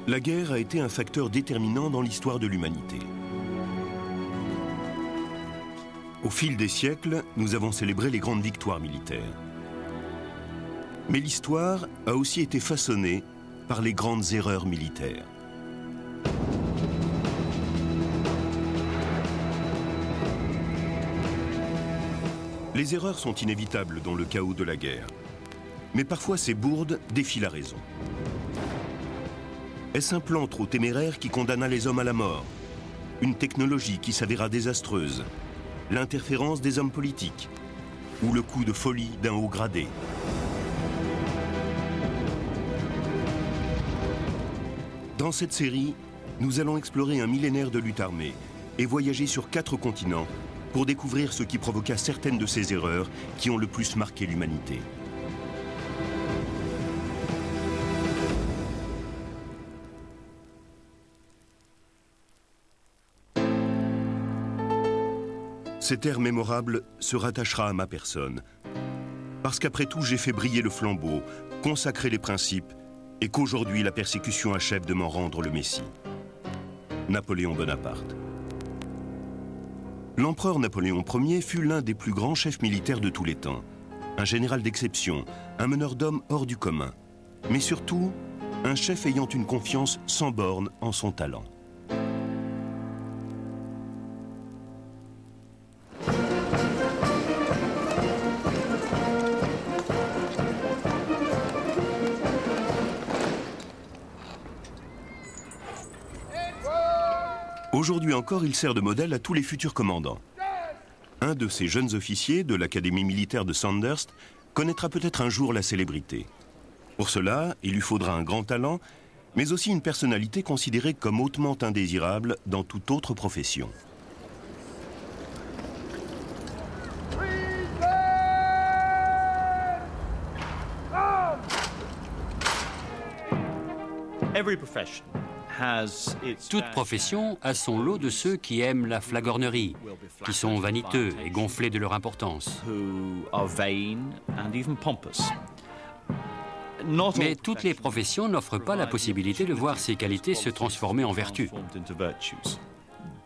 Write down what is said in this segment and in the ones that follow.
La guerre a été un facteur déterminant dans l'histoire de l'humanité. Au fil des siècles, nous avons célébré les grandes victoires militaires. Mais l'histoire a aussi été façonnée par les grandes erreurs militaires. Les erreurs sont inévitables dans le chaos de la guerre. Mais parfois ces bourdes défient la raison. Est-ce un plan trop téméraire qui condamna les hommes à la mort? Une technologie qui s'avéra désastreuse? L'interférence des hommes politiques? Ou le coup de folie d'un haut gradé? Dans cette série, nous allons explorer un millénaire de lutte armée et voyager sur 4 continents pour découvrir ce qui provoqua certaines de ces erreurs qui ont le plus marqué l'humanité. Cette ère mémorable se rattachera à ma personne, parce qu'après tout, j'ai fait briller le flambeau, consacré les principes, et qu'aujourd'hui la persécution achève de m'en rendre le messie. Napoléon Bonaparte. L'empereur Napoléon Ier fut l'un des plus grands chefs militaires de tous les temps, un général d'exception, un meneur d'hommes hors du commun, mais surtout un chef ayant une confiance sans borne en son talent. Aujourd'hui encore, il sert de modèle à tous les futurs commandants. Un de ces jeunes officiers de l'Académie militaire de Sandhurst connaîtra peut-être un jour la célébrité. Pour cela, il lui faudra un grand talent, mais aussi une personnalité considérée comme hautement indésirable dans toute autre profession. Toute profession a son lot de ceux qui aiment la flagornerie, qui sont vaniteux et gonflés de leur importance. Mais toutes les professions n'offrent pas la possibilité de voir ces qualités se transformer en vertus.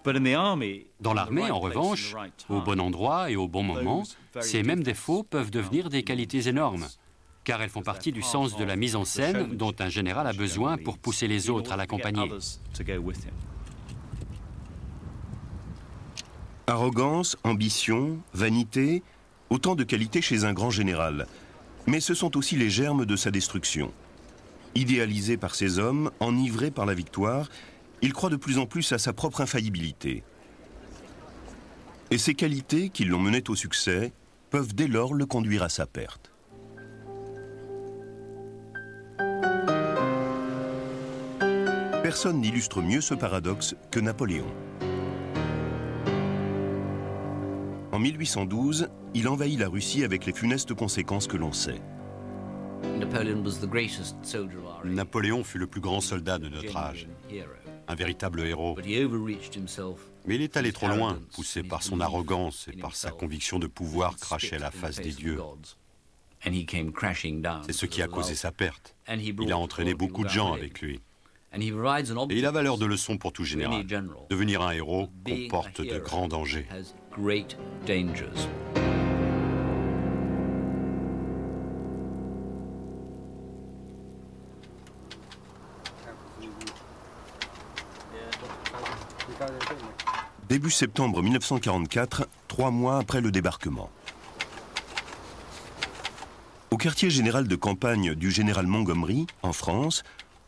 Dans l'armée, en revanche, au bon endroit et au bon moment, ces mêmes défauts peuvent devenir des qualités énormes, car elles font partie du sens de la mise en scène dont un général a besoin pour pousser les autres à l'accompagner. Arrogance, ambition, vanité, autant de qualités chez un grand général. Mais ce sont aussi les germes de sa destruction. Idéalisé par ses hommes, enivré par la victoire, il croit de plus en plus à sa propre infaillibilité. Et ces qualités, qui l'ont mené au succès, peuvent dès lors le conduire à sa perte. Personne n'illustre mieux ce paradoxe que Napoléon. En 1812, il envahit la Russie avec les funestes conséquences que l'on sait. Napoléon fut le plus grand soldat de notre âge, un véritable héros. Mais il est allé trop loin, poussé par son arrogance et par sa conviction de pouvoir cracher à la face des dieux. C'est ce qui a causé sa perte. Il a entraîné beaucoup de gens avec lui. Et il a valeur de leçon pour tout général. Devenir un héros comporte de grands dangers. Début septembre 1944, 3 mois après le débarquement. Au quartier général de campagne du général Montgomery, en France,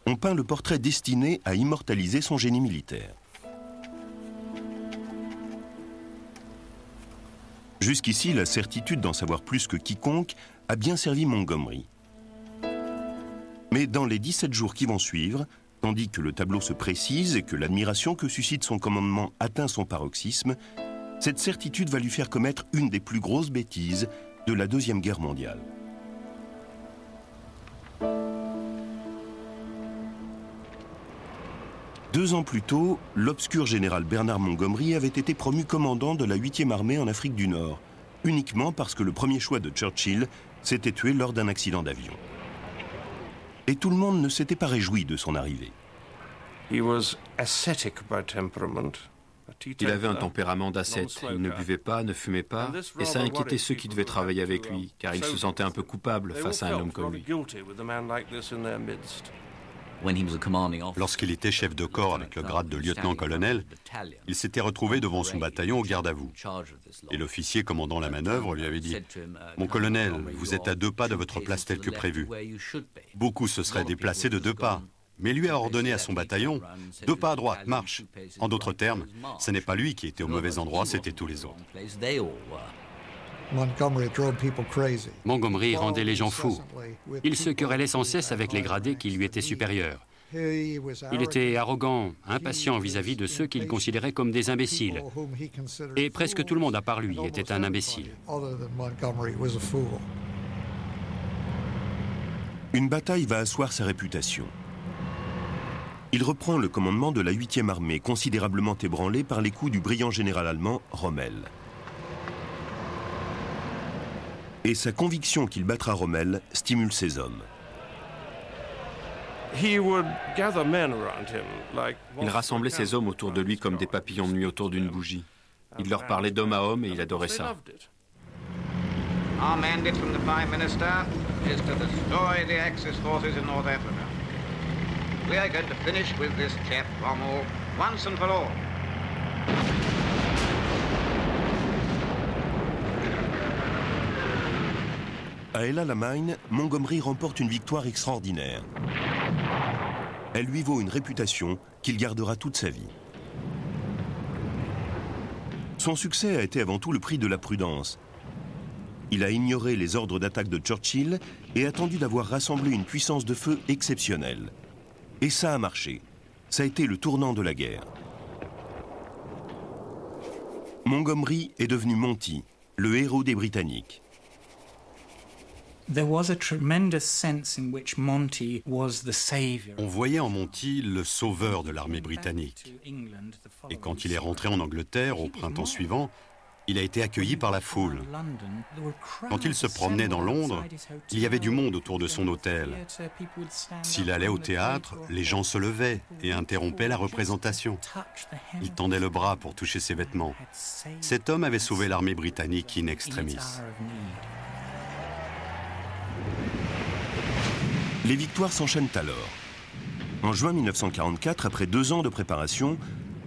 on peint le portrait destiné à immortaliser son génie militaire. Jusqu'ici, la certitude d'en savoir plus que quiconque a bien servi Montgomery. Mais dans les 17 jours qui vont suivre, tandis que le tableau se précise et que l'admiration que suscite son commandement atteint son paroxysme, cette certitude va lui faire commettre une des plus grosses bêtises de la Deuxième Guerre mondiale. Deux ans plus tôt, l'obscur général Bernard Montgomery avait été promu commandant de la 8e armée en Afrique du Nord, uniquement parce que le premier choix de Churchill s'était tué lors d'un accident d'avion. Et tout le monde ne s'était pas réjoui de son arrivée. Il avait un tempérament d'ascète. Il ne buvait pas, ne fumait pas, et ça inquiétait ceux qui devaient travailler avec lui, car il se sentait un peu coupable face à un homme comme lui. Lorsqu'il était chef de corps avec le grade de lieutenant-colonel, il s'était retrouvé devant son bataillon au garde-à-vous. Et l'officier commandant la manœuvre lui avait dit « Mon colonel, vous êtes à 2 pas de votre place telle que prévu. » Beaucoup se seraient déplacés de 2 pas. Mais lui a ordonné à son bataillon « 2 pas à droite, marche !» En d'autres termes, ce n'est pas lui qui était au mauvais endroit, c'était tous les autres. Montgomery rendait les gens fous. Il se querellait sans cesse avec les gradés qui lui étaient supérieurs. Il était arrogant, impatient vis-à-vis de ceux qu'il considérait comme des imbéciles. Et presque tout le monde à part lui était un imbécile. Une bataille va asseoir sa réputation. Il reprend le commandement de la 8e armée, considérablement ébranlé par les coups du brillant général allemand Rommel. Et sa conviction qu'il battra Rommel stimule ses hommes. Il rassemblait ses hommes autour de lui comme des papillons de nuit autour d'une bougie. Il leur parlait d'homme à homme et il adorait ça. Our mandate from the Prime Minister is to destroy the Axis forces in North Africa. We are going to finish with this chap, Rommel, once and for all. À El Alamein, Montgomery remporte une victoire extraordinaire. Elle lui vaut une réputation qu'il gardera toute sa vie. Son succès a été avant tout le prix de la prudence. Il a ignoré les ordres d'attaque de Churchill et attendu d'avoir rassemblé une puissance de feu exceptionnelle. Et ça a marché. Ça a été le tournant de la guerre. Montgomery est devenu Monty, le héros des Britanniques. On voyait en Monty le sauveur de l'armée britannique. Et quand il est rentré en Angleterre au printemps suivant, il a été accueilli par la foule. Quand il se promenait dans Londres, il y avait du monde autour de son hôtel. S'il allait au théâtre, les gens se levaient et interrompaient la représentation. Il tendait le bras pour toucher ses vêtements. Cet homme avait sauvé l'armée britannique in extremis. Les victoires s'enchaînent alors. En juin 1944, après 2 ans de préparation,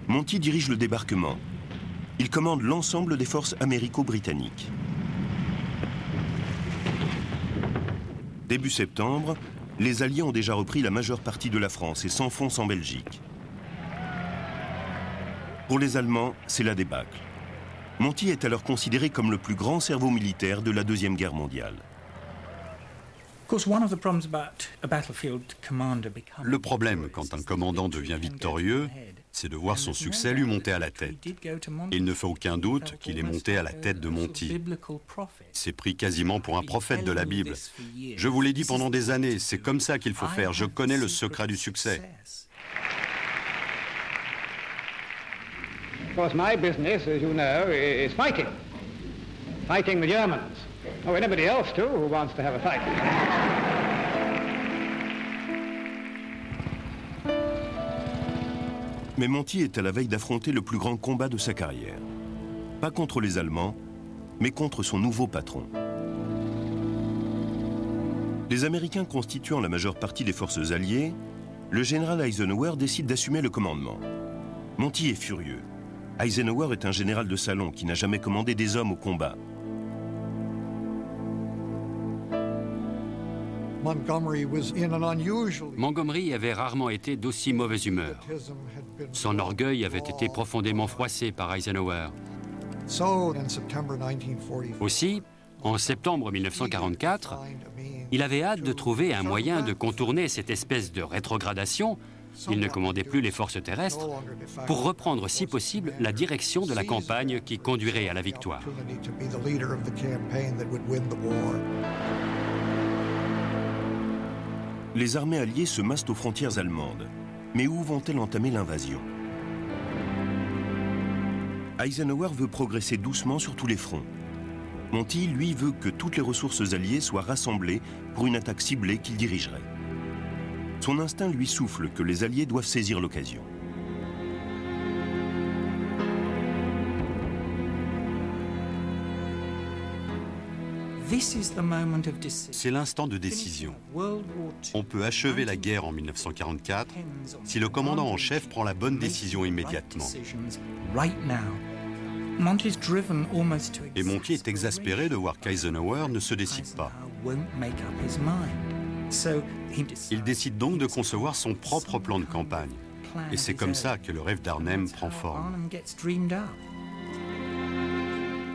Monty dirige le débarquement. Il commande l'ensemble des forces américo-britanniques. Début septembre, les Alliés ont déjà repris la majeure partie de la France et s'enfoncent en Belgique. Pour les Allemands, c'est la débâcle. Monty est alors considéré comme le plus grand cerveau militaire de la Deuxième Guerre mondiale. Le problème quand un commandant devient victorieux, c'est de voir son succès lui monter à la tête. Et il ne fait aucun doute qu'il est monté à la tête de Monty. Il s'est pris quasiment pour un prophète de la Bible. Je vous l'ai dit pendant des années, c'est comme ça qu'il faut faire. Je connais le secret du succès. Of course, my business, as you know, is fighting. Fighting the Germans. Oh, anybody else, too, who wants to have a fight. Mais Monty est à la veille d'affronter le plus grand combat de sa carrière. Pas contre les Allemands, mais contre son nouveau patron. Les Américains constituant la majeure partie des forces alliées, le général Eisenhower décide d'assumer le commandement. Monty est furieux. Eisenhower est un général de salon qui n'a jamais commandé des hommes au combat. Montgomery avait rarement été d'aussi mauvaise humeur. Son orgueil avait été profondément froissé par Eisenhower. Aussi, en septembre 1944, il avait hâte de trouver un moyen de contourner cette espèce de rétrogradation, il ne commandait plus les forces terrestres, pour reprendre si possible la direction de la campagne qui conduirait à la victoire. Les armées alliées se massent aux frontières allemandes. Mais où vont-elles entamer l'invasion? Eisenhower veut progresser doucement sur tous les fronts. Monty, lui, veut que toutes les ressources alliées soient rassemblées pour une attaque ciblée qu'il dirigerait. Son instinct lui souffle que les Alliés doivent saisir l'occasion. C'est l'instant de décision. On peut achever la guerre en 1944 si le commandant en chef prend la bonne décision immédiatement. Et Monty est exaspéré de voir qu'Eisenhower ne se décide pas. Il décide donc de concevoir son propre plan de campagne. Et c'est comme ça que le rêve d'Arnhem prend forme.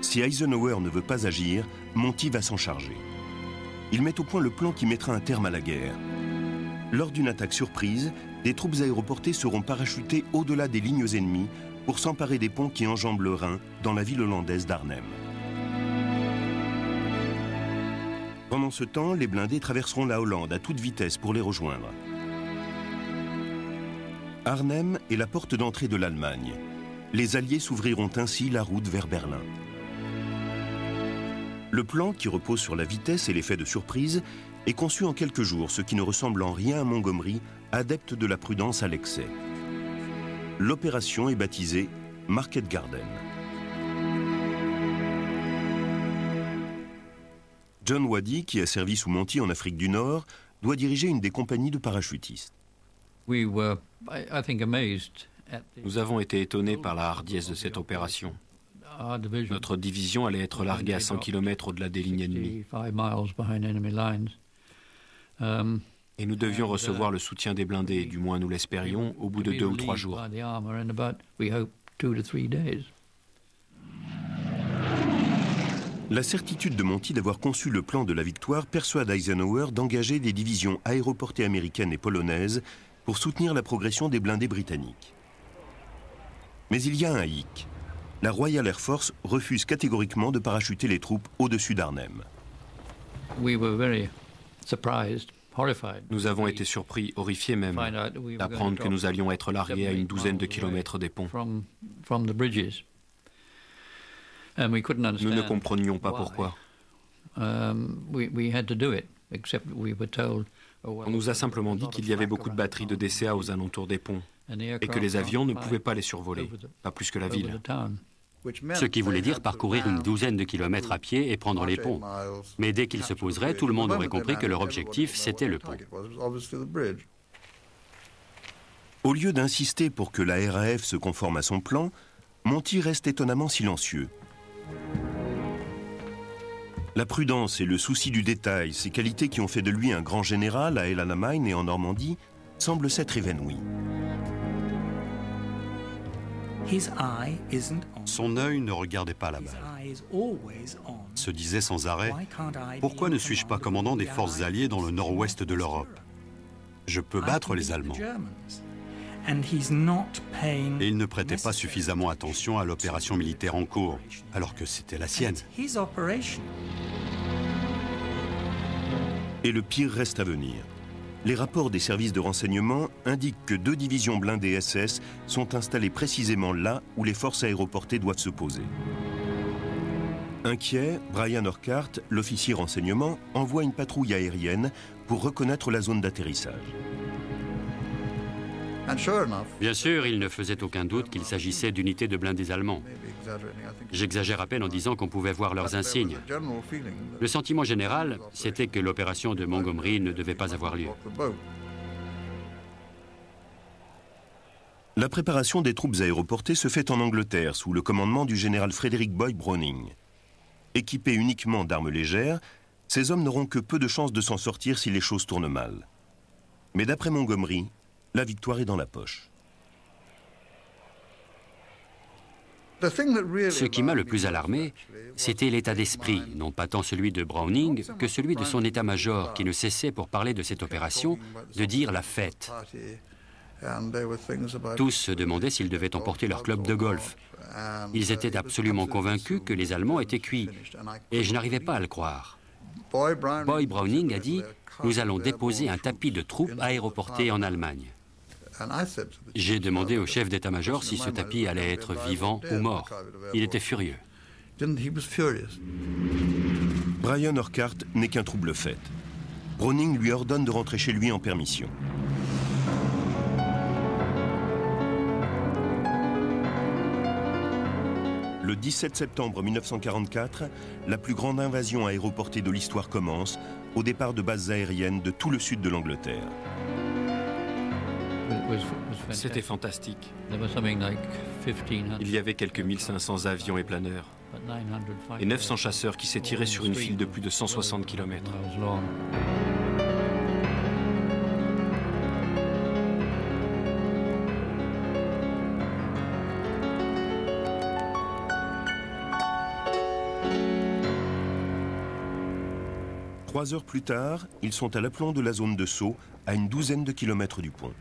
Si Eisenhower ne veut pas agir, Monty va s'en charger. Il met au point le plan qui mettra un terme à la guerre. Lors d'une attaque surprise, des troupes aéroportées seront parachutées au-delà des lignes ennemies pour s'emparer des ponts qui enjambent le Rhin dans la ville hollandaise d'Arnhem. Pendant ce temps, les blindés traverseront la Hollande à toute vitesse pour les rejoindre. Arnhem est la porte d'entrée de l'Allemagne. Les Alliés s'ouvriront ainsi la route vers Berlin. Le plan, qui repose sur la vitesse et l'effet de surprise, est conçu en quelques jours, ce qui ne ressemble en rien à Montgomery, adepte de la prudence à l'excès. L'opération est baptisée Market Garden. John Waddy, qui a servi sous Monty en Afrique du Nord, doit diriger une des compagnies de parachutistes. Nous avons été étonnés par la hardiesse de cette opération. Notre division allait être larguée à 100 km au-delà des lignes ennemies. Et nous devions recevoir le soutien des blindés, du moins nous l'espérions, au bout de 2 ou 3 jours. La certitude de Monty d'avoir conçu le plan de la victoire persuade Eisenhower d'engager des divisions aéroportées américaines et polonaises pour soutenir la progression des blindés britanniques. Mais il y a un hic. La Royal Air Force refuse catégoriquement de parachuter les troupes au-dessus d'Arnhem. Nous avons été surpris, horrifiés même, d'apprendre que nous allions être largués à une douzaine de kilomètres des ponts. Nous ne comprenions pas pourquoi. On nous a simplement dit qu'il y avait beaucoup de batteries de DCA aux alentours des ponts et que les avions ne pouvaient pas les survoler, pas plus que la ville. Ce qui voulait dire parcourir une douzaine de kilomètres à pied et prendre les ponts. Mais dès qu'ils se poseraient, tout le monde aurait compris que leur objectif, c'était le pont. Au lieu d'insister pour que la RAF se conforme à son plan, Monty reste étonnamment silencieux. La prudence et le souci du détail, ces qualités qui ont fait de lui un grand général à El Alamein et en Normandie, semblent s'être évanouies. Son œil ne regardait pas la balle. Se disait sans arrêt, pourquoi ne suis-je pas commandant des forces alliées dans le nord-ouest de l'Europe? Je peux battre les Allemands. Et il ne prêtait pas suffisamment attention à l'opération militaire en cours, alors que c'était la sienne. Et le pire reste à venir. Les rapports des services de renseignement indiquent que 2 divisions blindées SS sont installées précisément là où les forces aéroportées doivent se poser. Inquiet, Brian Orchard, l'officier renseignement, envoie une patrouille aérienne pour reconnaître la zone d'atterrissage. Bien sûr, il ne faisait aucun doute qu'il s'agissait d'unités de blindés allemands. J'exagère à peine en disant qu'on pouvait voir leurs insignes. Le sentiment général, c'était que l'opération de Montgomery ne devait pas avoir lieu. La préparation des troupes aéroportées se fait en Angleterre sous le commandement du général Frederick Boy Browning. Équipés uniquement d'armes légères, ces hommes n'auront que peu de chances de s'en sortir si les choses tournent mal. Mais d'après Montgomery, la victoire est dans la poche. Ce qui m'a le plus alarmé, c'était l'état d'esprit, non pas tant celui de Browning que celui de son état-major, qui ne cessait, pour parler de cette opération, de dire la fête. Tous se demandaient s'ils devaient emporter leur club de golf. Ils étaient absolument convaincus que les Allemands étaient cuits, et je n'arrivais pas à le croire. Boy Browning a dit « Nous allons déposer un tapis de troupes aéroportées en Allemagne ». J'ai demandé au chef d'état-major si ce tapis allait être vivant ou mort. Il était furieux. Brian Orchard n'est qu'un trouble-fête. Browning lui ordonne de rentrer chez lui en permission. Le 17 septembre 1944, la plus grande invasion aéroportée de l'histoire commence, au départ de bases aériennes de tout le sud de l'Angleterre. C'était fantastique. Il y avait quelques 1500 avions et planeurs, et 900 chasseurs qui s'étiraient sur une file de plus de 160 km. Trois heures plus tard, ils sont à l'aplomb de la zone de saut, à une douzaine de kilomètres du pont.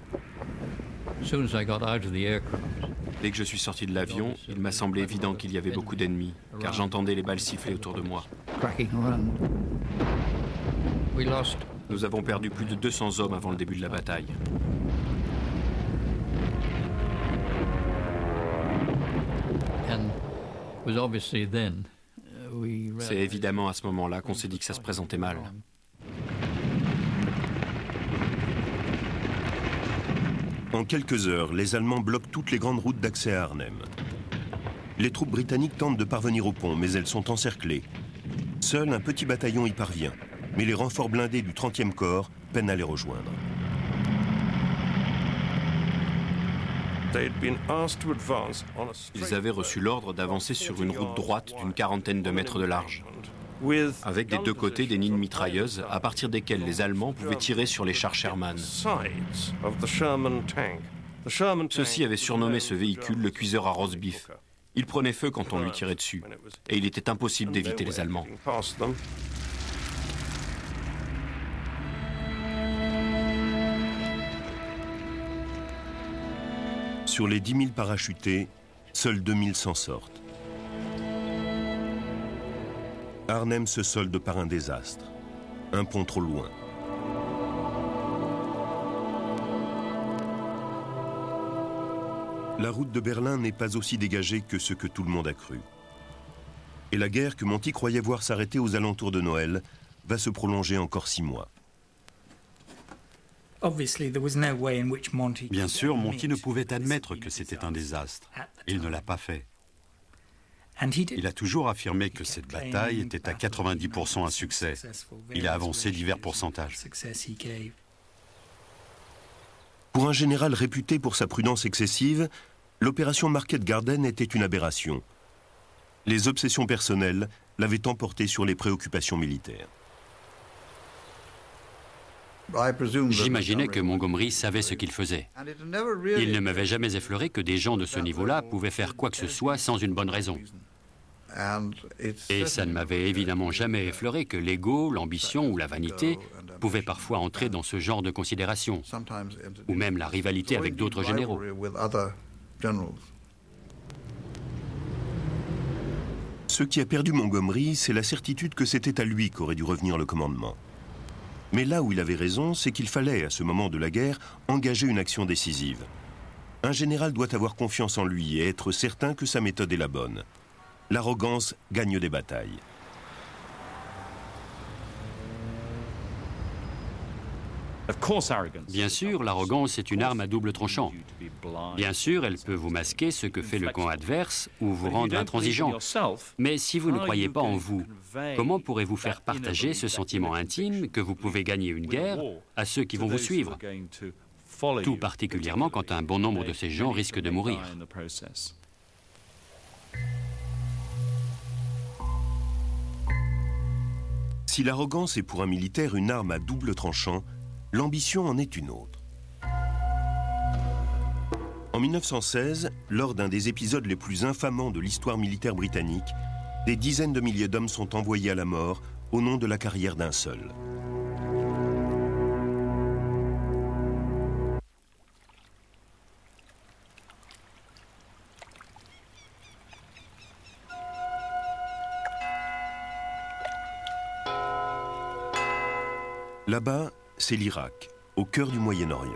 Dès que je suis sorti de l'avion, il m'a semblé évident qu'il y avait beaucoup d'ennemis, car j'entendais les balles siffler autour de moi. Nous avons perdu plus de 200 hommes avant le début de la bataille. C'est évidemment à ce moment-là qu'on s'est dit que ça se présentait mal. En quelques heures, les Allemands bloquent toutes les grandes routes d'accès à Arnhem. Les troupes britanniques tentent de parvenir au pont, mais elles sont encerclées. Seul un petit bataillon y parvient, mais les renforts blindés du 30e corps peinent à les rejoindre. Ils avaient reçu l'ordre d'avancer sur une route droite d'une quarantaine de mètres de large, avec des deux côtés des nids de mitrailleuses à partir desquels les Allemands pouvaient tirer sur les chars Sherman. Ceux-ci avaient surnommé ce véhicule le cuiseur à roast-beef. Il prenait feu quand on lui tirait dessus, et il était impossible d'éviter les Allemands. Sur les 10 000 parachutés, seuls 2 000 s'en sortent. Arnhem se solde par un désastre. Un pont trop loin. La route de Berlin n'est pas aussi dégagée que ce que tout le monde a cru. Et la guerre que Monty croyait voir s'arrêter aux alentours de Noël va se prolonger encore 6 mois. Bien sûr, Monty ne pouvait admettre que c'était un désastre. Et il ne l'a pas fait. Il a toujours affirmé que cette bataille était à 90% un succès. Il a avancé divers pourcentages. Pour un général réputé pour sa prudence excessive, l'opération Market Garden était une aberration. Les obsessions personnelles l'avaient emporté sur les préoccupations militaires. J'imaginais que Montgomery savait ce qu'il faisait. Il ne m'avait jamais effleuré que des gens de ce niveau-là pouvaient faire quoi que ce soit sans une bonne raison. Et ça ne m'avait évidemment jamais effleuré que l'ego, l'ambition ou la vanité pouvaient parfois entrer dans ce genre de considérations, ou même la rivalité avec d'autres généraux. Ce qui a perdu Montgomery, c'est la certitude que c'était à lui qu'aurait dû revenir le commandement. Mais là où il avait raison, c'est qu'il fallait, à ce moment de la guerre, engager une action décisive. Un général doit avoir confiance en lui et être certain que sa méthode est la bonne. L'arrogance gagne des batailles. Bien sûr, l'arrogance est une arme à double tranchant. Bien sûr, elle peut vous masquer ce que fait le camp adverse ou vous rendre intransigeant. Mais si vous ne croyez pas en vous, comment pourrez-vous faire partager ce sentiment intime que vous pouvez gagner une guerre à ceux qui vont vous suivre, tout particulièrement quand un bon nombre de ces gens risquent de mourir? Si l'arrogance est pour un militaire une arme à double tranchant, l'ambition en est une autre. En 1916, lors d'un des épisodes les plus infamants de l'histoire militaire britannique, des dizaines de milliers d'hommes sont envoyés à la mort au nom de la carrière d'un seul. Là-bas, c'est l'Irak, au cœur du Moyen-Orient.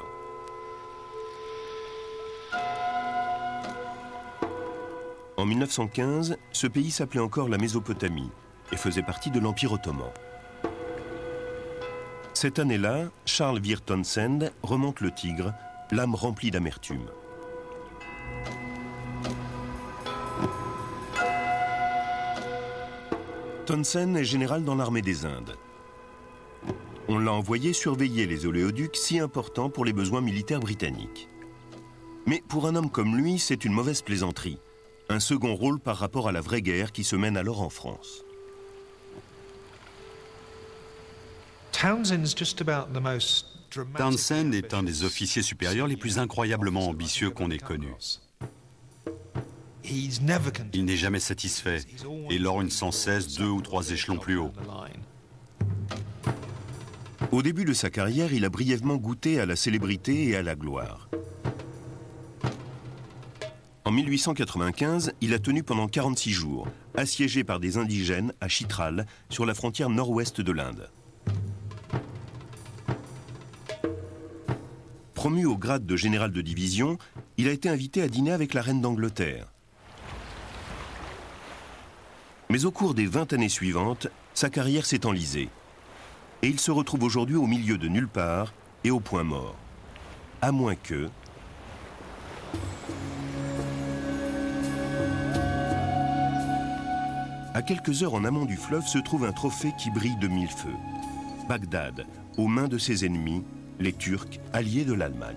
En 1915, ce pays s'appelait encore la Mésopotamie et faisait partie de l'Empire ottoman. Cette année-là, Charles Vere Townsend remonte le Tigre, l'âme remplie d'amertume. Townsend est général dans l'armée des Indes. On l'a envoyé surveiller les oléoducs si importants pour les besoins militaires britanniques. Mais pour un homme comme lui, c'est une mauvaise plaisanterie. Un second rôle par rapport à la vraie guerre qui se mène alors en France. Townsend est un des officiers supérieurs les plus incroyablement ambitieux qu'on ait connus. Il n'est jamais satisfait et lorgne sans cesse 2 ou 3 échelons plus haut. Au début de sa carrière, il a brièvement goûté à la célébrité et à la gloire. En 1895, il a tenu pendant 46 jours, assiégé par des indigènes à Chitral, sur la frontière nord-ouest de l'Inde. Promu au grade de général de division, il a été invité à dîner avec la reine d'Angleterre. Mais au cours des 20 années suivantes, sa carrière s'est enlisée. Et il se retrouve aujourd'hui au milieu de nulle part et au point mort. À moins que... À quelques heures en amont du fleuve se trouve un trophée qui brille de 1000 feux. Bagdad, aux mains de ses ennemis, les Turcs, alliés de l'Allemagne.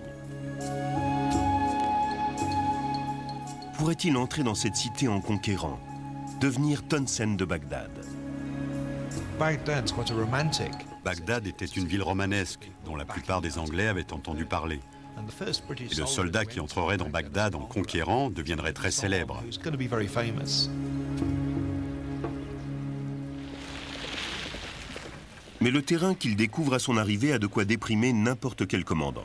Pourrait-il entrer dans cette cité en conquérant, devenir Townsend de Bagdad? Bagdad était une ville romanesque dont la plupart des Anglais avaient entendu parler. Et le soldat qui entrerait dans Bagdad en conquérant deviendrait très célèbre. Mais le terrain qu'il découvre à son arrivée a de quoi déprimer n'importe quel commandant.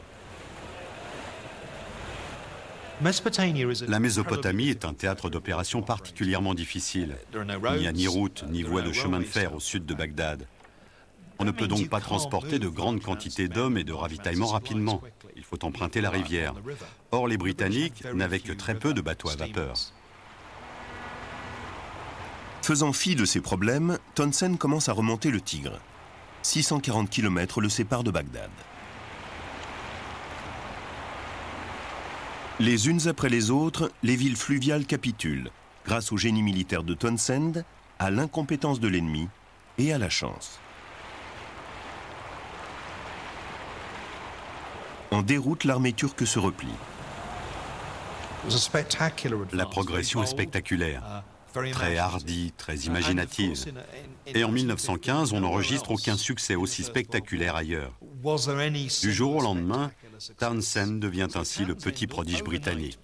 La Mésopotamie est un théâtre d'opération particulièrement difficile. Il n'y a ni route, ni voie de chemin de fer au sud de Bagdad. On ne peut donc pas transporter de grandes quantités d'hommes et de ravitaillement rapidement. Il faut emprunter la rivière. Or, les Britanniques n'avaient que très peu de bateaux à vapeur. Faisant fi de ces problèmes, Townsend commence à remonter le Tigre. 640 km le séparent de Bagdad. Les unes après les autres, les villes fluviales capitulent, grâce au génie militaire de Townsend, à l'incompétence de l'ennemi et à la chance. En déroute, l'armée turque se replie. La progression est spectaculaire, très hardie, très imaginative. Et en 1915, on n'enregistre aucun succès aussi spectaculaire ailleurs. Du jour au lendemain, Townsend devient ainsi le petit prodige britannique.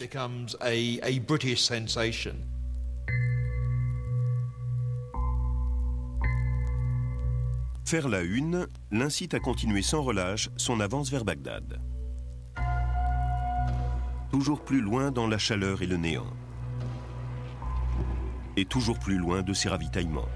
Faire la une l'incite à continuer sans relâche son avance vers Bagdad. Toujours plus loin dans la chaleur et le néant. Et toujours plus loin de ses ravitaillements.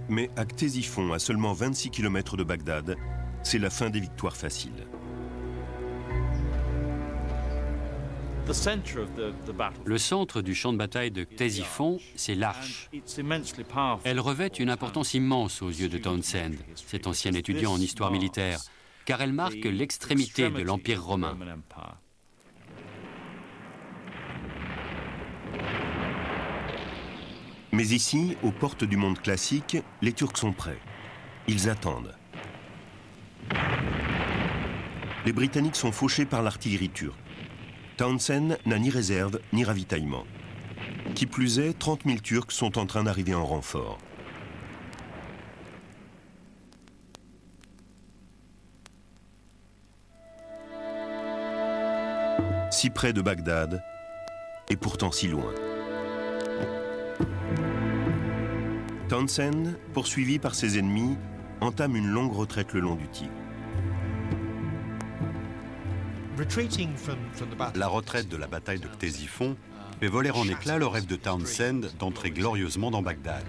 Mais à Ctésiphon, à seulement 26 km de Bagdad, c'est la fin des victoires faciles. Le centre du champ de bataille de Ctésiphon, c'est l'Arche. Elle revêt une importance immense aux yeux de Townsend, cet ancien étudiant en histoire militaire, car elle marque l'extrémité de l'Empire romain. Mais ici, aux portes du monde classique, les Turcs sont prêts. Ils attendent. Les Britanniques sont fauchés par l'artillerie turque. Townsend n'a ni réserve ni ravitaillement. Qui plus est, 30 000 Turcs sont en train d'arriver en renfort. Si près de Bagdad, et pourtant si loin. Townsend, poursuivi par ses ennemis, entame une longue retraite le long du Tigre. La retraite de la bataille de Ctésiphon fait voler en éclats le rêve de Townsend d'entrer glorieusement dans Bagdad.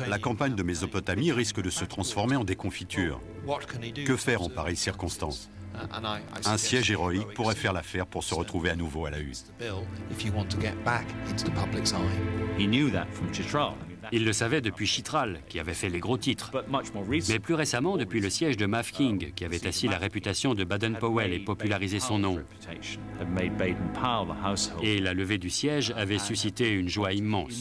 La campagne de Mésopotamie risque de se transformer en déconfiture. Que faire en pareille circonstance? Un siège héroïque pourrait faire l'affaire pour se retrouver à nouveau à la une. Il le savait depuis Chitral, qui avait fait les gros titres. Mais plus récemment, depuis le siège de Mafeking, qui avait assis la réputation de Baden-Powell et popularisé son nom. Et la levée du siège avait suscité une joie immense.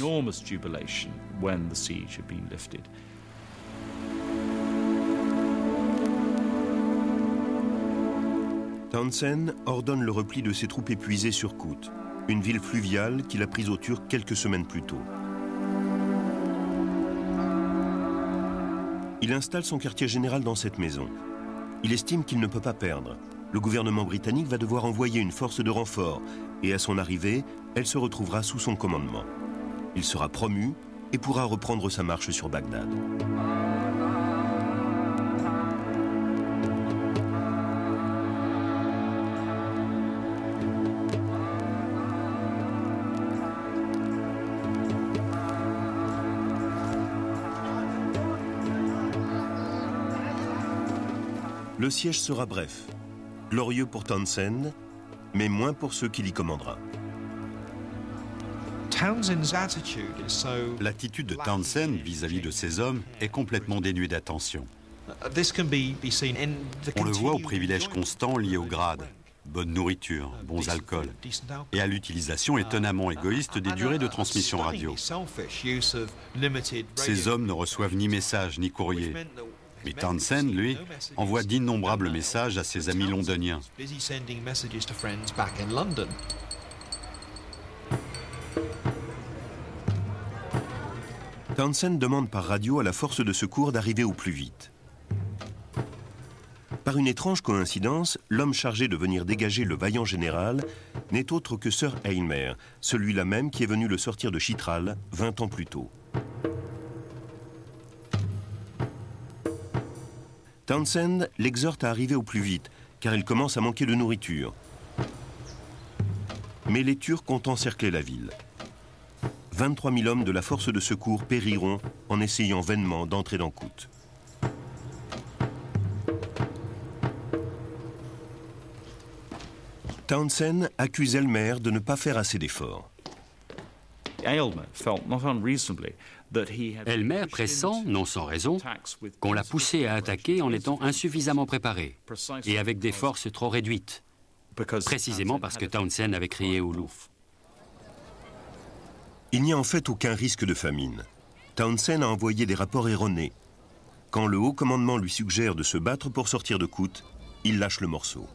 Townshend ordonne le repli de ses troupes épuisées sur Kut, une ville fluviale qu'il a prise aux Turcs quelques semaines plus tôt. Il installe son quartier général dans cette maison. Il estime qu'il ne peut pas perdre. Le gouvernement britannique va devoir envoyer une force de renfort et à son arrivée, elle se retrouvera sous son commandement. Il sera promu et pourra reprendre sa marche sur Bagdad. Le siège sera bref, glorieux pour Townshend, mais moins pour ceux qu'il y commandera. L'attitude de Townshend vis-à-vis de ses hommes est complètement dénuée d'attention. On le voit aux privilèges constants liés au grade, bonne nourriture, bons alcools, et à l'utilisation étonnamment égoïste des durées de transmission radio. Ces hommes ne reçoivent ni messages ni courriers. Mais Townshend, lui, envoie d'innombrables messages à ses amis londoniens. Townshend demande par radio à la force de secours d'arriver au plus vite. Par une étrange coïncidence, l'homme chargé de venir dégager le vaillant général n'est autre que Sir Aylmer, celui-là même qui est venu le sortir de Chitral 20 ans plus tôt. Townshend l'exhorte à arriver au plus vite, car il commence à manquer de nourriture. Mais les Turcs ont encerclé la ville. 23 000 hommes de la force de secours périront en essayant vainement d'entrer dans Kut. Townshend accuse Aylmer de ne pas faire assez d'efforts. Aylmer pressent, non sans raison, qu'on l'a poussé à attaquer en étant insuffisamment préparé et avec des forces trop réduites, précisément parce que Townshend avait crié au loup. Il n'y a en fait aucun risque de famine. Townshend a envoyé des rapports erronés. Quand le haut commandement lui suggère de se battre pour sortir de Kut, il lâche le morceau.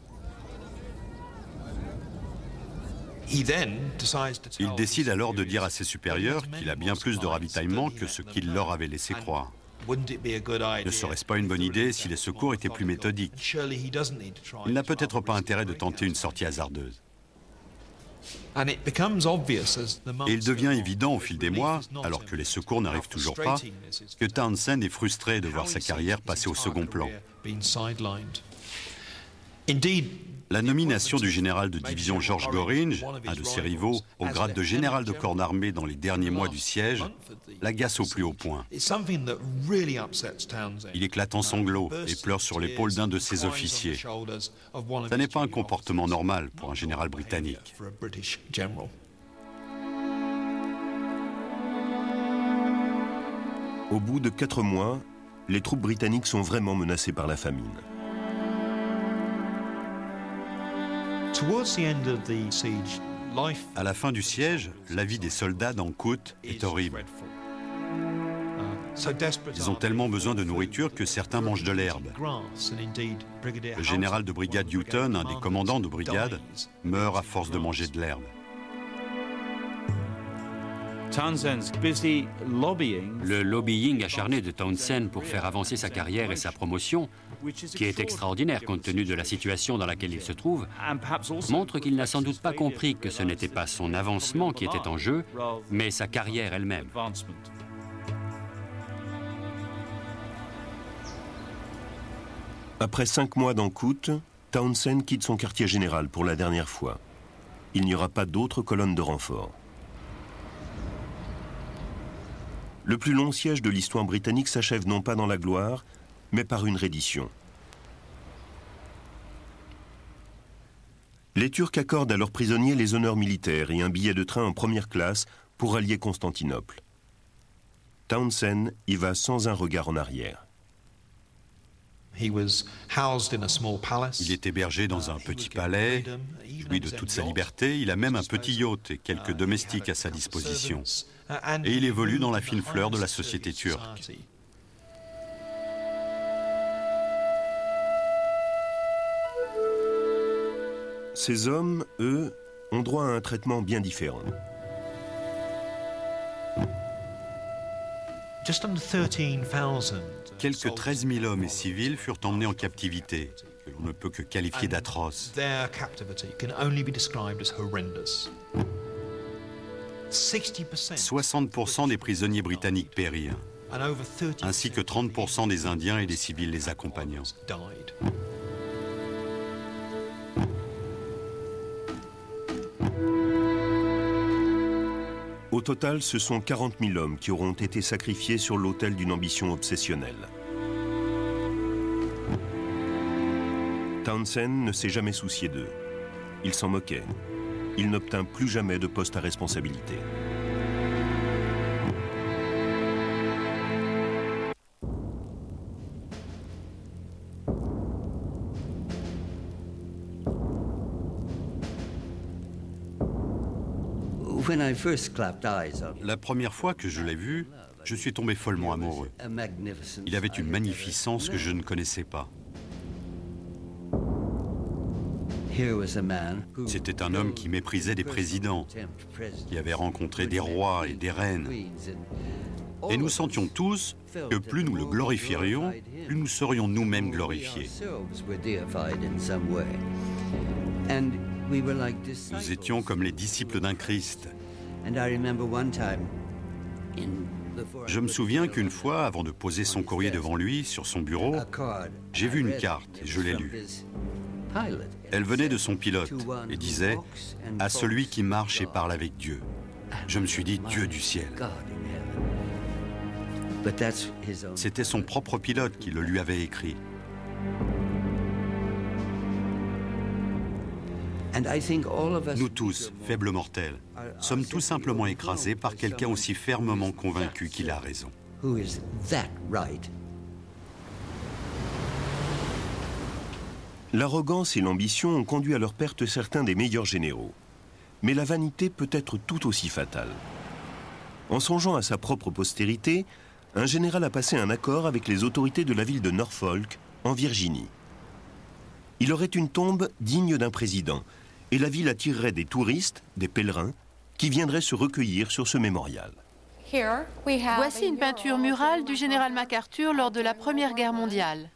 Il décide alors de dire à ses supérieurs qu'il a bien plus de ravitaillement que ce qu'il leur avait laissé croire. Ne serait-ce pas une bonne idée si les secours étaient plus méthodiques? Il n'a peut-être pas intérêt de tenter une sortie hasardeuse. Et il devient évident au fil des mois, alors que les secours n'arrivent toujours pas, que Townshend est frustré de voir sa carrière passer au second plan. La nomination du général de division George Gorringe, un de ses rivaux, au grade de général de corps d'armée dans les derniers mois du siège, l'agace au plus haut point. Il éclate en sanglots et pleure sur l'épaule d'un de ses officiers. Ça n'est pas un comportement normal pour un général britannique. Au bout de 4 mois, les troupes britanniques sont vraiment menacées par la famine. À la fin du siège, la vie des soldats dans Kut est horrible. Ils ont tellement besoin de nourriture que certains mangent de l'herbe. Le général de brigade Houghton, un des commandants de brigade, meurt à force de manger de l'herbe. Le lobbying acharné de Townshend pour faire avancer sa carrière et sa promotion, qui est extraordinaire compte tenu de la situation dans laquelle il se trouve, montre qu'il n'a sans doute pas compris que ce n'était pas son avancement qui était en jeu, mais sa carrière elle-même. Après 5 mois dans Kut, Townshend quitte son quartier général pour la dernière fois. Il n'y aura pas d'autres colonnes de renfort. Le plus long siège de l'histoire britannique s'achève non pas dans la gloire, mais par une reddition. Les Turcs accordent à leurs prisonniers les honneurs militaires et un billet de train en première classe pour rallier Constantinople. Townsend y va sans un regard en arrière. Il est hébergé dans un petit palais, jouit de toute sa liberté, il a même un petit yacht et quelques domestiques à sa disposition. Et il évolue dans la fine fleur de la société turque. Ces hommes, eux, ont droit à un traitement bien différent. Quelques 13 000 hommes et civils furent emmenés en captivité, que l'on ne peut que qualifier d'atroce. 60% des prisonniers britanniques périrent, ainsi que 30% des Indiens et des civils les accompagnant. Au total, ce sont 40 000 hommes qui auront été sacrifiés sur l'autel d'une ambition obsessionnelle. Townsend ne s'est jamais soucié d'eux. Il s'en moquait. Il n'obtint plus jamais de poste à responsabilité. La première fois que je l'ai vu, je suis tombé follement amoureux. Il avait une magnificence que je ne connaissais pas. C'était un homme qui méprisait des présidents, qui avait rencontré des rois et des reines. Et nous sentions tous que plus nous le glorifierions, plus nous serions nous-mêmes glorifiés. Nous étions comme les disciples d'un Christ. Je me souviens qu'une fois, avant de poser son courrier devant lui, sur son bureau, j'ai vu une carte et je l'ai lue. Elle venait de son pilote et disait « À celui qui marche et parle avec Dieu ». Je me suis dit « Dieu du ciel ». C'était son propre pilote qui le lui avait écrit. Nous tous, faibles mortels, sommes tout simplement écrasés par quelqu'un aussi fermement convaincu qu'il a raison. L'arrogance et l'ambition ont conduit à leur perte certains des meilleurs généraux. Mais la vanité peut être tout aussi fatale. En songeant à sa propre postérité, un général a passé un accord avec les autorités de la ville de Norfolk, en Virginie. Il aurait une tombe digne d'un président, et la ville attirerait des touristes, des pèlerins, qui viendraient se recueillir sur ce mémorial. Voici une peinture murale du général MacArthur lors de la Première Guerre mondiale.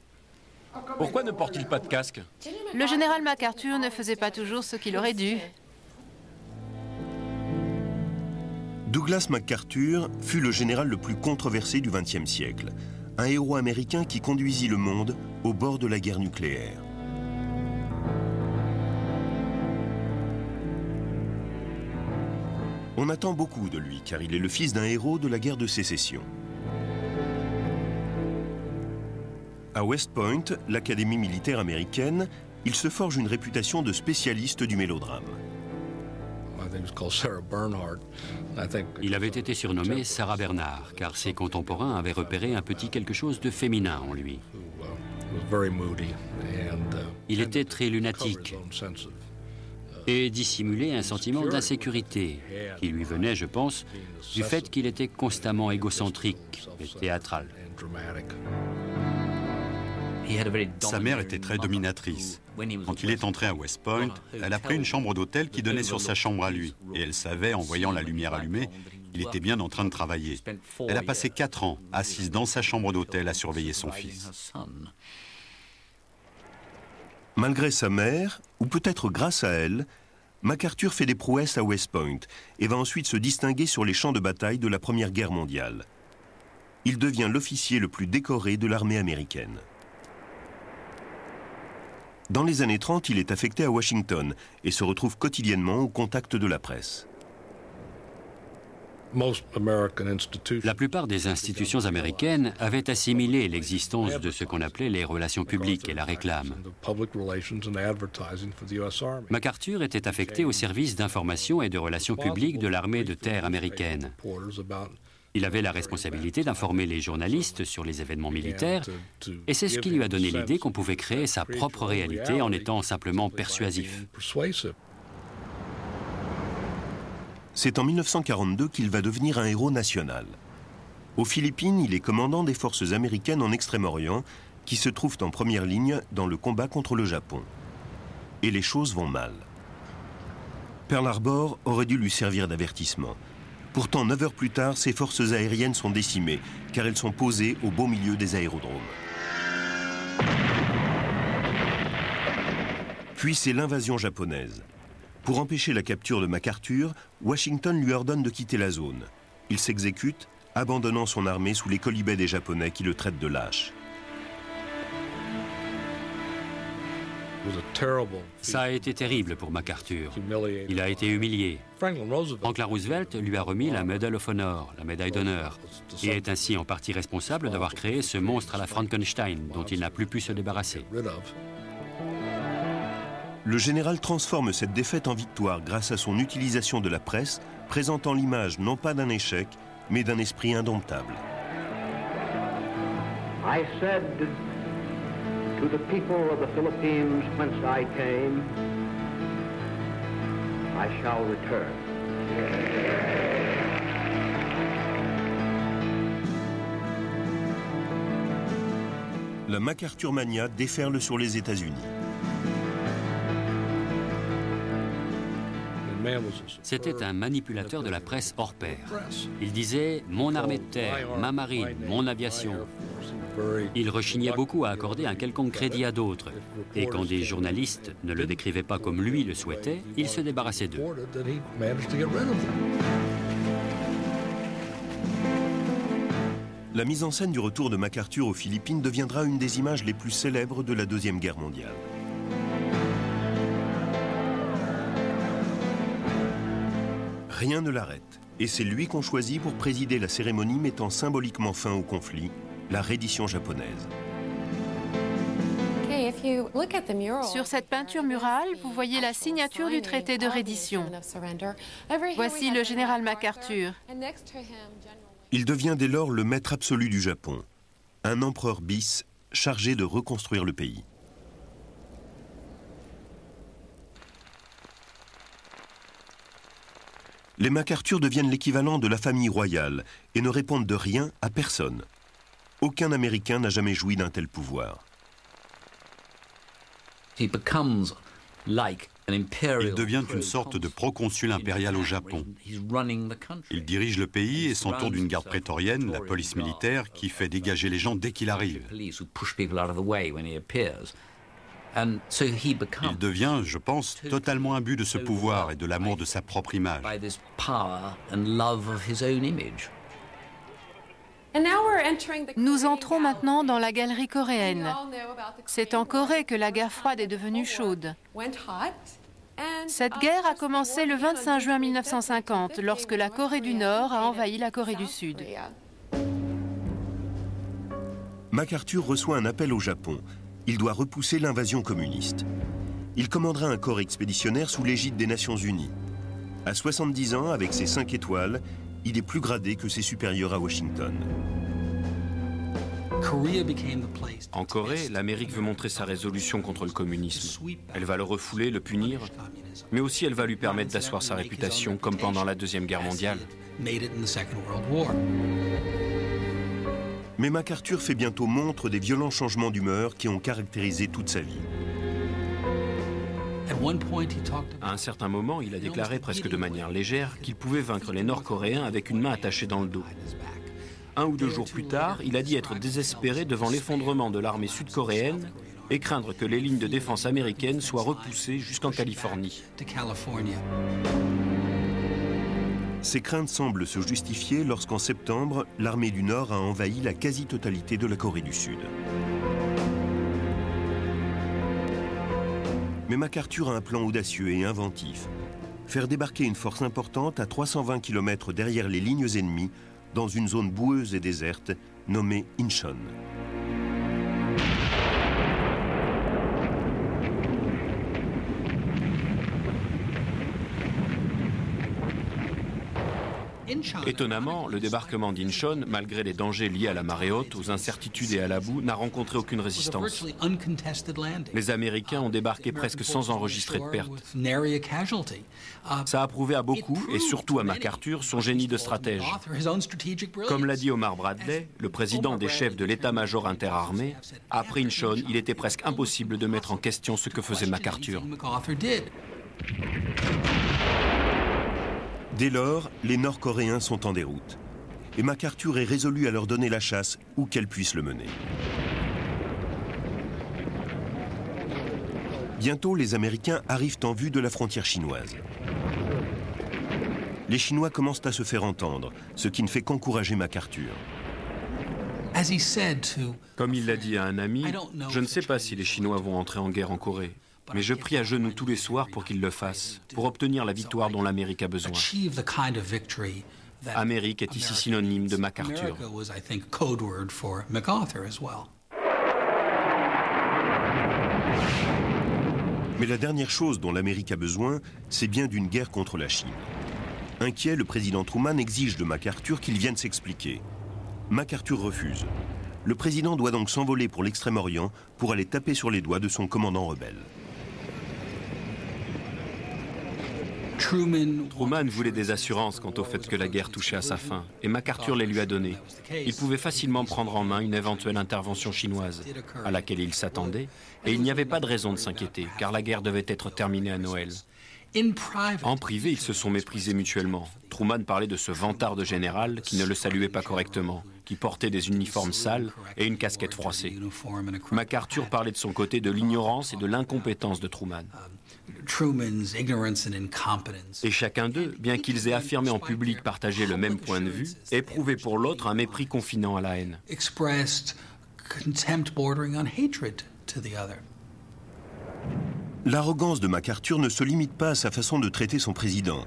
Pourquoi ne porte-t-il pas de casque? Le général MacArthur ne faisait pas toujours ce qu'il aurait dû. Douglas MacArthur fut le général le plus controversé du XXe siècle, un héros américain qui conduisit le monde au bord de la guerre nucléaire. On attend beaucoup de lui, car il est le fils d'un héros de la guerre de sécession. À West Point, l'académie militaire américaine, il se forge une réputation de spécialiste du mélodrame. Il avait été surnommé Sarah Bernhardt, car ses contemporains avaient repéré un petit quelque chose de féminin en lui. Il était très lunatique et dissimulait un sentiment d'insécurité qui lui venait, je pense, du fait qu'il était constamment égocentrique et théâtral. Sa mère était très dominatrice. Quand il est entré à West Point, elle a pris une chambre d'hôtel qui donnait sur sa chambre à lui. Et elle savait, en voyant la lumière allumée, qu'il était bien en train de travailler. Elle a passé 4 ans assise dans sa chambre d'hôtel à surveiller son fils. Malgré sa mère, ou peut-être grâce à elle, MacArthur fait des prouesses à West Point et va ensuite se distinguer sur les champs de bataille de la Première Guerre mondiale. Il devient l'officier le plus décoré de l'armée américaine. Dans les années 30, il est affecté à Washington et se retrouve quotidiennement au contact de la presse. La plupart des institutions américaines avaient assimilé l'existence de ce qu'on appelait les relations publiques et la réclame. MacArthur était affecté au service d'information et de relations publiques de l'armée de terre américaine. Il avait la responsabilité d'informer les journalistes sur les événements militaires, et c'est ce qui lui a donné l'idée qu'on pouvait créer sa propre réalité en étant simplement persuasif. C'est en 1942 qu'il va devenir un héros national. Aux Philippines, il est commandant des forces américaines en Extrême-Orient qui se trouvent en première ligne dans le combat contre le Japon. Et les choses vont mal. Pearl Harbor aurait dû lui servir d'avertissement. Pourtant, 9 heures plus tard, ses forces aériennes sont décimées, car elles sont posées au beau milieu des aérodromes. Puis c'est l'invasion japonaise. Pour empêcher la capture de MacArthur, Washington lui ordonne de quitter la zone. Il s'exécute, abandonnant son armée sous les quolibets des Japonais qui le traitent de lâche. Ça a été terrible pour MacArthur. Il a été humilié. Franklin Roosevelt lui a remis la Medal of Honor, la médaille d'honneur, et est ainsi en partie responsable d'avoir créé ce monstre à la Frankenstein dont il n'a plus pu se débarrasser. Le général transforme cette défaite en victoire grâce à son utilisation de la presse, présentant l'image non pas d'un échec, mais d'un esprit indomptable. I said to the people of the Philippines whence I came, I shall return. La MacArthur Mania déferle sur les États-Unis. C'était un manipulateur de la presse hors pair. Il disait « mon armée de terre, ma marine, mon aviation ». Il rechignait beaucoup à accorder un quelconque crédit à d'autres. Et quand des journalistes ne le décrivaient pas comme lui le souhaitait, il se débarrassait d'eux. La mise en scène du retour de MacArthur aux Philippines deviendra une des images les plus célèbres de la Deuxième Guerre mondiale. Rien ne l'arrête, et c'est lui qu'on choisit pour présider la cérémonie mettant symboliquement fin au conflit, la reddition japonaise. Sur cette peinture murale, vous voyez la signature du traité de reddition. Voici le général MacArthur. Il devient dès lors le maître absolu du Japon, un empereur bis chargé de reconstruire le pays. Les MacArthur deviennent l'équivalent de la famille royale et ne répondent de rien à personne. Aucun Américain n'a jamais joui d'un tel pouvoir. Il devient une sorte de proconsul impérial au Japon. Il dirige le pays et s'entoure d'une garde prétorienne, la police militaire, qui fait dégager les gens dès qu'il arrive. Il devient, je pense, totalement imbu de ce pouvoir et de l'amour de sa propre image. Nous entrons maintenant dans la galerie coréenne. C'est en Corée que la guerre froide est devenue chaude. Cette guerre a commencé le 25 juin 1950, lorsque la Corée du Nord a envahi la Corée du Sud. MacArthur reçoit un appel au Japon. Il doit repousser l'invasion communiste. Il commandera un corps expéditionnaire sous l'égide des Nations Unies. À 70 ans, avec ses 5 étoiles, il est plus gradé que ses supérieurs à Washington. En Corée, l'Amérique veut montrer sa résolution contre le communisme. Elle va le refouler, le punir, mais aussi elle va lui permettre d'asseoir sa réputation, comme pendant la Deuxième Guerre mondiale. Mais MacArthur fait bientôt montre des violents changements d'humeur qui ont caractérisé toute sa vie. À un certain moment, il a déclaré presque de manière légère qu'il pouvait vaincre les Nord-Coréens avec une main attachée dans le dos. 1 ou 2 jours plus tard, il a dit être désespéré devant l'effondrement de l'armée sud-coréenne et craindre que les lignes de défense américaines soient repoussées jusqu'en Californie. Ces craintes semblent se justifier lorsqu'en septembre, l'armée du Nord a envahi la quasi-totalité de la Corée du Sud. Mais MacArthur a un plan audacieux et inventif. Faire débarquer une force importante à 320 km derrière les lignes ennemies dans une zone boueuse et déserte nommée Incheon. Étonnamment, le débarquement d'Incheon, malgré les dangers liés à la marée haute, aux incertitudes et à la boue, n'a rencontré aucune résistance. Les Américains ont débarqué presque sans enregistrer de pertes. Ça a prouvé à beaucoup, et surtout à MacArthur, son génie de stratège. Comme l'a dit Omar Bradley, le président des chefs de l'état-major interarmé, après Incheon, il était presque impossible de mettre en question ce que faisait MacArthur. Dès lors, les Nord-Coréens sont en déroute. Et MacArthur est résolu à leur donner la chasse où qu'elle puisse le mener. Bientôt, les Américains arrivent en vue de la frontière chinoise. Les Chinois commencent à se faire entendre, ce qui ne fait qu'encourager MacArthur. Comme il l'a dit à un ami, je ne sais pas si les Chinois vont entrer en guerre en Corée. Mais je prie à genoux tous les soirs pour qu'ils le fassent, pour obtenir la victoire dont l'Amérique a besoin. Amérique est ici synonyme de MacArthur. Mais la dernière chose dont l'Amérique a besoin, c'est bien d'une guerre contre la Chine. Inquiet, le président Truman exige de MacArthur qu'il vienne s'expliquer. MacArthur refuse. Le président doit donc s'envoler pour l'Extrême-Orient pour aller taper sur les doigts de son commandant rebelle. Truman voulait des assurances quant au fait que la guerre touchait à sa fin, et MacArthur les lui a données. Il pouvait facilement prendre en main une éventuelle intervention chinoise, à laquelle il s'attendait, et il n'y avait pas de raison de s'inquiéter, car la guerre devait être terminée à Noël. En privé, ils se sont méprisés mutuellement. Truman parlait de ce vantard de général qui ne le saluait pas correctement, qui portait des uniformes sales et une casquette froissée. MacArthur parlait de son côté de l'ignorance et de l'incompétence de Truman. Et chacun d'eux, bien qu'ils aient affirmé en public partager le même point de vue, éprouvait pour l'autre un mépris confinant à la haine. L'arrogance de MacArthur ne se limite pas à sa façon de traiter son président.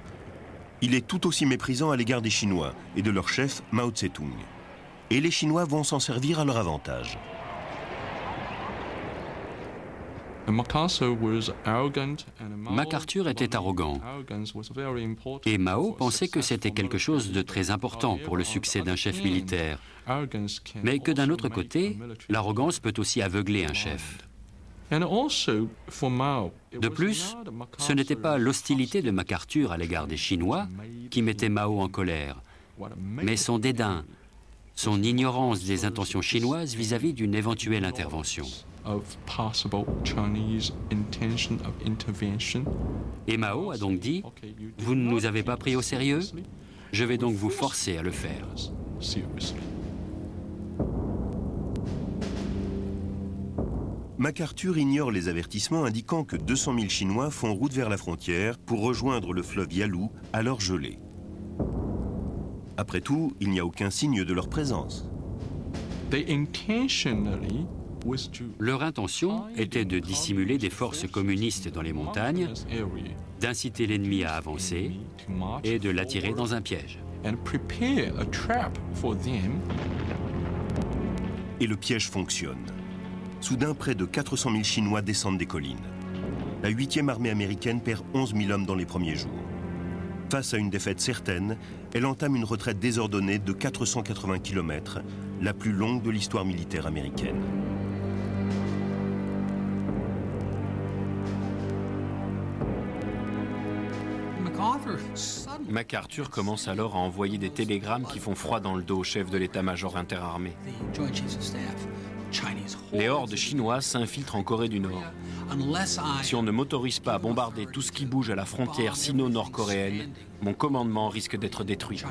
Il est tout aussi méprisant à l'égard des Chinois et de leur chef Mao Tse-tung. Et les Chinois vont s'en servir à leur avantage. MacArthur était arrogant et Mao pensait que c'était quelque chose de très important pour le succès d'un chef militaire, mais que d'un autre côté, l'arrogance peut aussi aveugler un chef. De plus, ce n'était pas l'hostilité de MacArthur à l'égard des Chinois qui mettait Mao en colère, mais son dédain, son ignorance des intentions chinoises vis-à-vis d'une éventuelle intervention. Et Mao a donc dit « Vous ne nous avez pas pris au sérieux, je vais donc vous forcer à le faire. » MacArthur ignore les avertissements indiquant que 200 000 Chinois font route vers la frontière pour rejoindre le fleuve Yalu, alors gelé. Après tout, il n'y a aucun signe de leur présence. Leur intention était de dissimuler des forces communistes dans les montagnes, d'inciter l'ennemi à avancer et de l'attirer dans un piège. Et le piège fonctionne. Soudain, près de 400 000 Chinois descendent des collines. La 8e armée américaine perd 11 000 hommes dans les premiers jours. Face à une défaite certaine, elle entame une retraite désordonnée de 480 km, la plus longue de l'histoire militaire américaine. MacArthur commence alors à envoyer des télégrammes qui font froid dans le dos au chef de l'état-major interarmé. Les hordes chinoises s'infiltrent en Corée du Nord. Si on ne m'autorise pas à bombarder tout ce qui bouge à la frontière sino-nord-coréenne, mon commandement risque d'être détruit.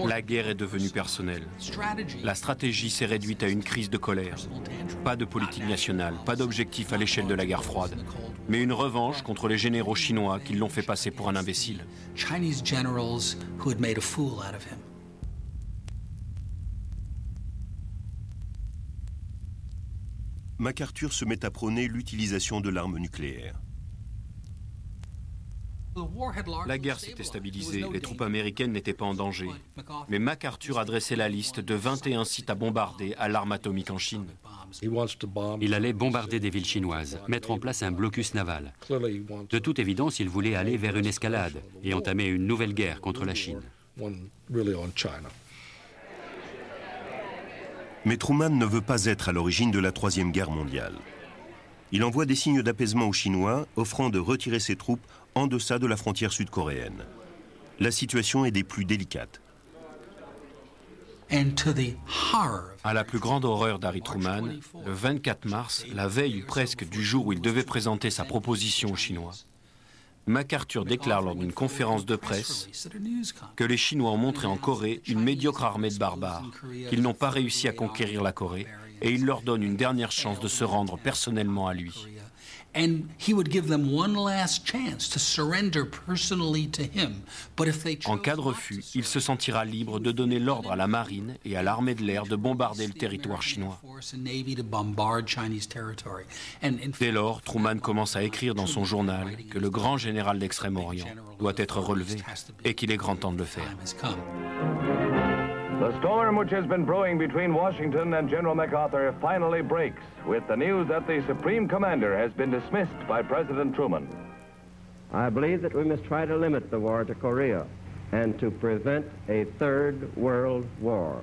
La guerre est devenue personnelle. La stratégie s'est réduite à une crise de colère. Pas de politique nationale, pas d'objectif à l'échelle de la guerre froide, mais une revanche contre les généraux chinois qui l'ont fait passer pour un imbécile. MacArthur se met à prôner l'utilisation de l'arme nucléaire. La guerre s'était stabilisée, les troupes américaines n'étaient pas en danger. Mais MacArthur a dressé la liste de 21 sites à bombarder à l'arme atomique en Chine. Il allait bombarder des villes chinoises, mettre en place un blocus naval. De toute évidence, il voulait aller vers une escalade et entamer une nouvelle guerre contre la Chine. Mais Truman ne veut pas être à l'origine de la Troisième Guerre mondiale. Il envoie des signes d'apaisement aux Chinois, offrant de retirer ses troupes en deçà de la frontière sud-coréenne. La situation est des plus délicates. À la plus grande horreur d'Harry Truman, le 24 mars, la veille presque du jour où il devait présenter sa proposition aux Chinois, MacArthur déclare lors d'une conférence de presse que les Chinois ont montré en Corée une médiocre armée de barbares, qu'ils n'ont pas réussi à conquérir la Corée, et il leur donne une dernière chance de se rendre personnellement à lui. En cas de refus, il se sentira libre de donner l'ordre à la marine et à l'armée de l'air de bombarder le territoire chinois. Dès lors, Truman commence à écrire dans son journal que le grand général d'Extrême-Orient doit être relevé et qu'il est grand temps de le faire. The storm which has been brewing between Washington and General MacArthur finally breaks with the news that the Supreme Commander has been dismissed by President Truman. I believe that we must try to limit the war to Korea and to prevent a third world war.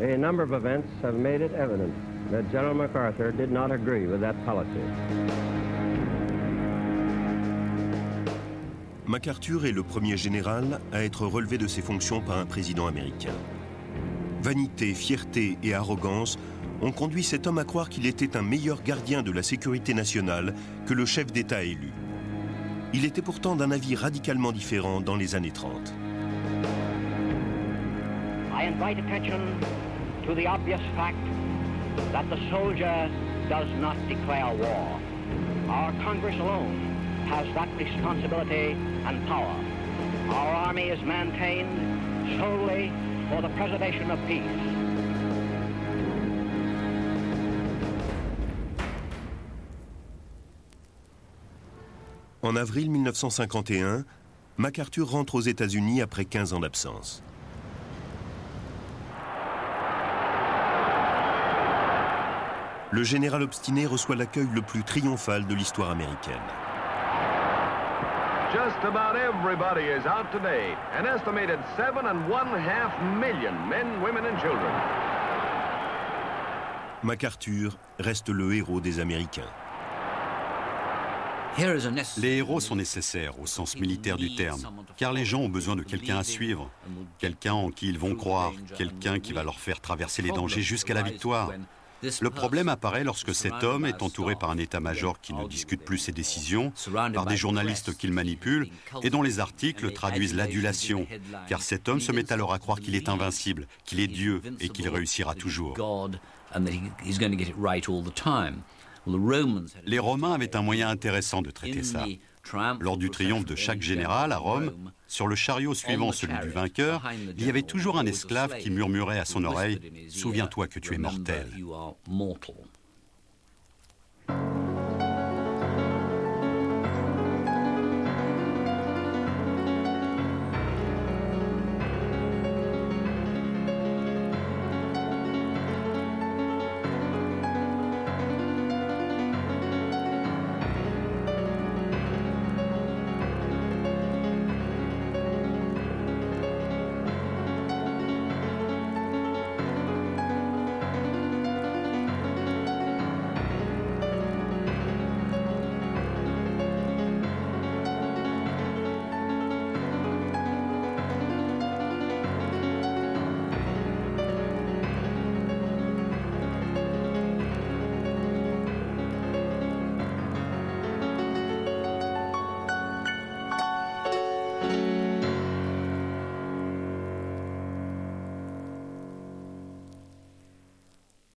A number of events have made it evident that General MacArthur did not agree with that policy. MacArthur est le premier général à être relevé de ses fonctions par un président américain. Vanité, fierté et arrogance ont conduit cet homme à croire qu'il était un meilleur gardien de la sécurité nationale que le chef d'État élu. Il était pourtant d'un avis radicalement différent dans les années 30. I invite attention to the obvious fact that the soldier does not declare war. Our Congress alone has that responsibility and power. Our army is maintained solely for the preservation of peace. En avril 1951, MacArthur rentre aux États-Unis après 15 ans d'absence. Le général obstiné reçoit l'accueil le plus triomphal de l'histoire américaine. Just about everybody is out today. An estimated 7.5 million men, women and children. MacArthur reste le héros des Américains. Les héros sont nécessaires au sens militaire du terme, car les gens ont besoin de quelqu'un à suivre, quelqu'un en qui ils vont croire, quelqu'un qui va leur faire traverser les dangers jusqu'à la victoire. Le problème apparaît lorsque cet homme est entouré par un état-major qui ne discute plus ses décisions, par des journalistes qu'il manipule et dont les articles traduisent l'adulation, car cet homme se met alors à croire qu'il est invincible, qu'il est Dieu et qu'il réussira toujours. Les Romains avaient un moyen intéressant de traiter ça. Lors du triomphe de chaque général à Rome, sur le chariot suivant celui du vainqueur, il y avait toujours un esclave qui murmurait à son oreille « Souviens-toi que tu es mortel ».